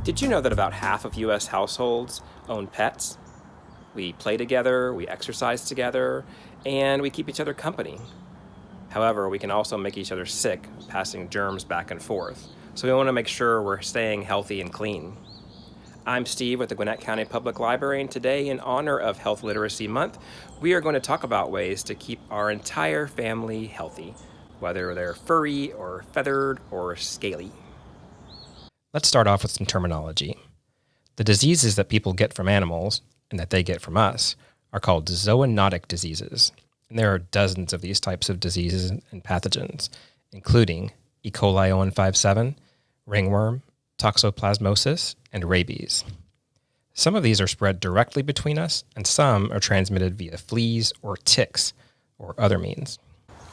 Did you know that about half of U.S. households own pets? We play together, we exercise together, and we keep each other company. However, we can also make each other sick, passing germs back and forth. So we want to make sure we're staying healthy and clean. I'm Steve with the Gwinnett County Public Library, and today, in honor of Health Literacy Month, we are going to talk about ways to keep our entire family healthy, whether they're furry or feathered or scaly. Let's start off with some terminology. The diseases that people get from animals, and that they get from us, are called zoonotic diseases. And there are dozens of these types of diseases and pathogens, including E. coli 0157, ringworm, toxoplasmosis, and rabies. Some of these are spread directly between us, and some are transmitted via fleas or ticks or other means.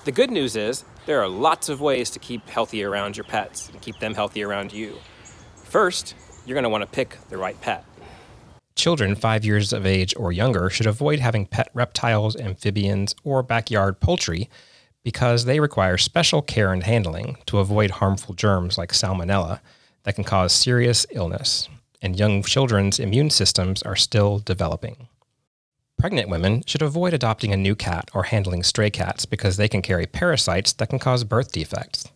The good news is there are lots of ways to keep healthy around your pets and keep them healthy around you. First, you're going to want to pick the right pet. Children 5 years of age or younger should avoid having pet reptiles, amphibians, or backyard poultry because they require special care and handling to avoid harmful germs like salmonella that can cause serious illness, and young children's immune systems are still developing. Pregnant women should avoid adopting a new cat or handling stray cats because they can carry parasites that can cause birth defects.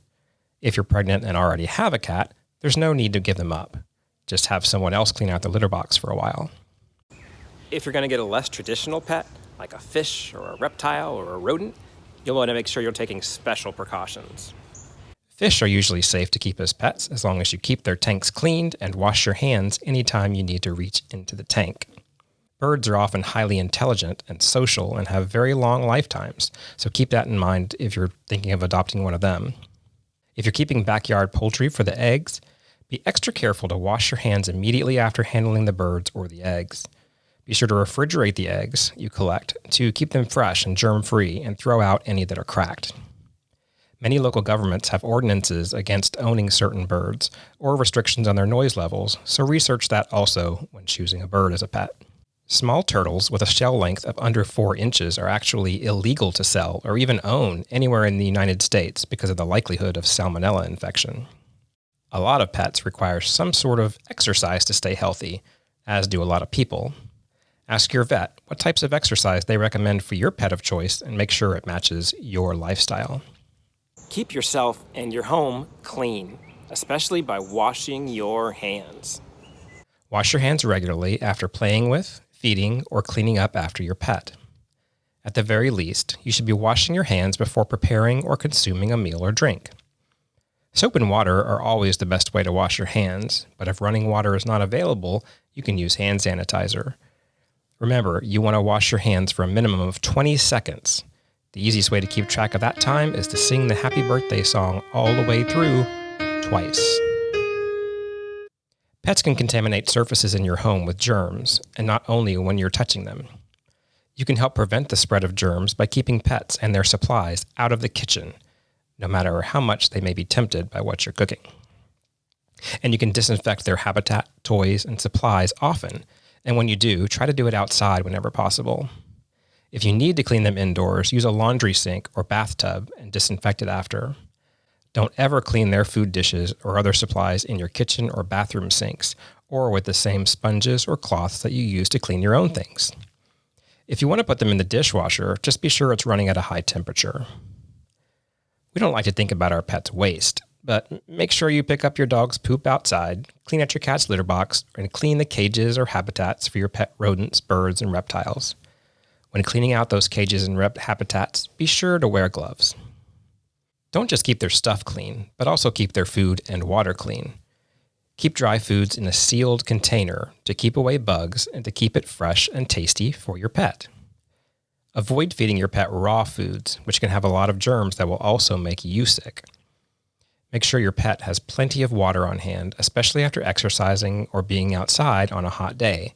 If you're pregnant and already have a cat, there's no need to give them up. Just have someone else clean out the litter box for a while. If you're going to get a less traditional pet, like a fish or a reptile or a rodent, you'll want to make sure you're taking special precautions. Fish are usually safe to keep as pets as long as you keep their tanks cleaned and wash your hands anytime you need to reach into the tank. Birds are often highly intelligent and social and have very long lifetimes, so keep that in mind if you're thinking of adopting one of them. If you're keeping backyard poultry for the eggs, be extra careful to wash your hands immediately after handling the birds or the eggs. Be sure to refrigerate the eggs you collect to keep them fresh and germ-free and throw out any that are cracked. Many local governments have ordinances against owning certain birds or restrictions on their noise levels, so research that also when choosing a bird as a pet. Small turtles with a shell length of under 4 inches are actually illegal to sell or even own anywhere in the United States because of the likelihood of salmonella infection. A lot of pets require some sort of exercise to stay healthy, as do a lot of people. Ask your vet what types of exercise they recommend for your pet of choice and make sure it matches your lifestyle. Keep yourself and your home clean, especially by washing your hands. Wash your hands regularly after playing with, feeding, or cleaning up after your pet. At the very least, you should be washing your hands before preparing or consuming a meal or drink. Soap and water are always the best way to wash your hands, but if running water is not available, you can use hand sanitizer. Remember, you want to wash your hands for a minimum of 20 seconds. The easiest way to keep track of that time is to sing the happy birthday song all the way through twice. Pets can contaminate surfaces in your home with germs, and not only when you're touching them. You can help prevent the spread of germs by keeping pets and their supplies out of the kitchen, no matter how much they may be tempted by what you're cooking. And you can disinfect their habitat, toys, and supplies often, and when you do, try to do it outside whenever possible. If you need to clean them indoors, use a laundry sink or bathtub and disinfect it after. Don't ever clean their food dishes or other supplies in your kitchen or bathroom sinks, or with the same sponges or cloths that you use to clean your own things. If you want to put them in the dishwasher, just be sure it's running at a high temperature. We don't like to think about our pet's waste, but make sure you pick up your dog's poop outside, clean out your cat's litter box, and clean the cages or habitats for your pet rodents, birds, and reptiles. When cleaning out those cages and habitats, be sure to wear gloves. Don't just keep their stuff clean, but also keep their food and water clean. Keep dry foods in a sealed container to keep away bugs and to keep it fresh and tasty for your pet. Avoid feeding your pet raw foods, which can have a lot of germs that will also make you sick. Make sure your pet has plenty of water on hand, especially after exercising or being outside on a hot day,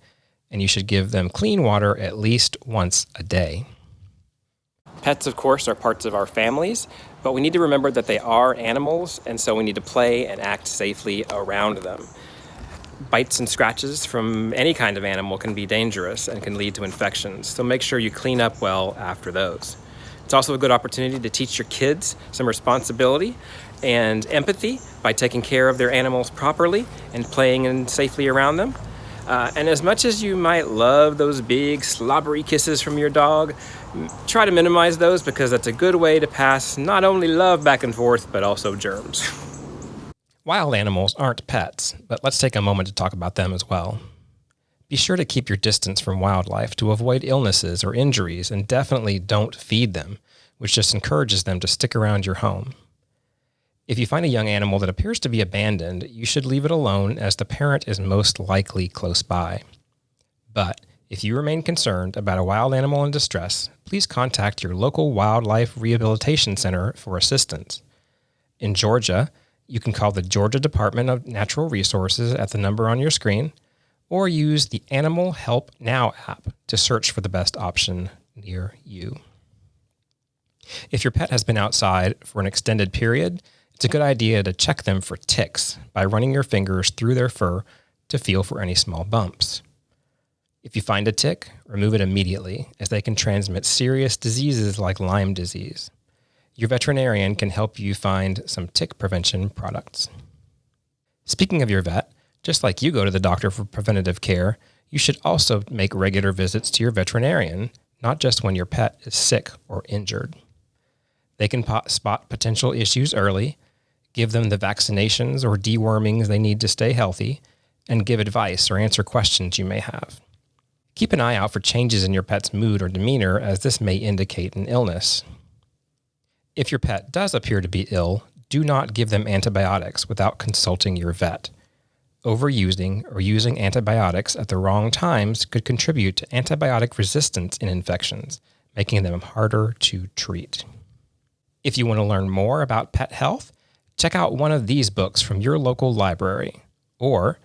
and you should give them clean water at least once a day. Pets, of course, are parts of our families, but we need to remember that they are animals, and so we need to play and act safely around them. Bites and scratches from any kind of animal can be dangerous and can lead to infections, so make sure you clean up well after those. It's also a good opportunity to teach your kids some responsibility and empathy by taking care of their animals properly and playing in safely around them. And as much as you might love those big slobbery kisses from your dog, try to minimize those because that's a good way to pass not only love back and forth, but also germs. Wild animals aren't pets, but let's take a moment to talk about them as well. Be sure to keep your distance from wildlife to avoid illnesses or injuries, and definitely don't feed them, which just encourages them to stick around your home. If you find a young animal that appears to be abandoned, you should leave it alone as the parent is most likely close by. But if you remain concerned about a wild animal in distress, please contact your local wildlife rehabilitation center for assistance. In Georgia, you can call the Georgia Department of Natural Resources at the number on your screen, or use the Animal Help Now app to search for the best option near you. If your pet has been outside for an extended period, it's a good idea to check them for ticks by running your fingers through their fur to feel for any small bumps. If you find a tick, remove it immediately, as they can transmit serious diseases like Lyme disease. Your veterinarian can help you find some tick prevention products. Speaking of your vet, just like you go to the doctor for preventative care, you should also make regular visits to your veterinarian, not just when your pet is sick or injured. They can spot potential issues early, give them the vaccinations or dewormings they need to stay healthy, and give advice or answer questions you may have. Keep an eye out for changes in your pet's mood or demeanor, as this may indicate an illness. If your pet does appear to be ill, do not give them antibiotics without consulting your vet. Overusing or using antibiotics at the wrong times could contribute to antibiotic resistance in infections, making them harder to treat. If you want to learn more about pet health, check out one of these books from your local library, or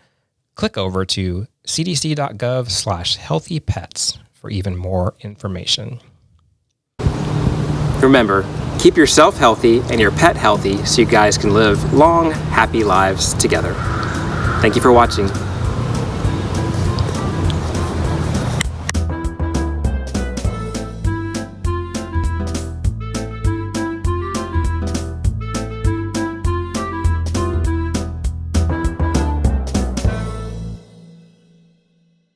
click over to cdc.gov/healthypets for even more information. Remember, keep yourself healthy and your pet healthy so you guys can live long, happy lives together. Thank you for watching.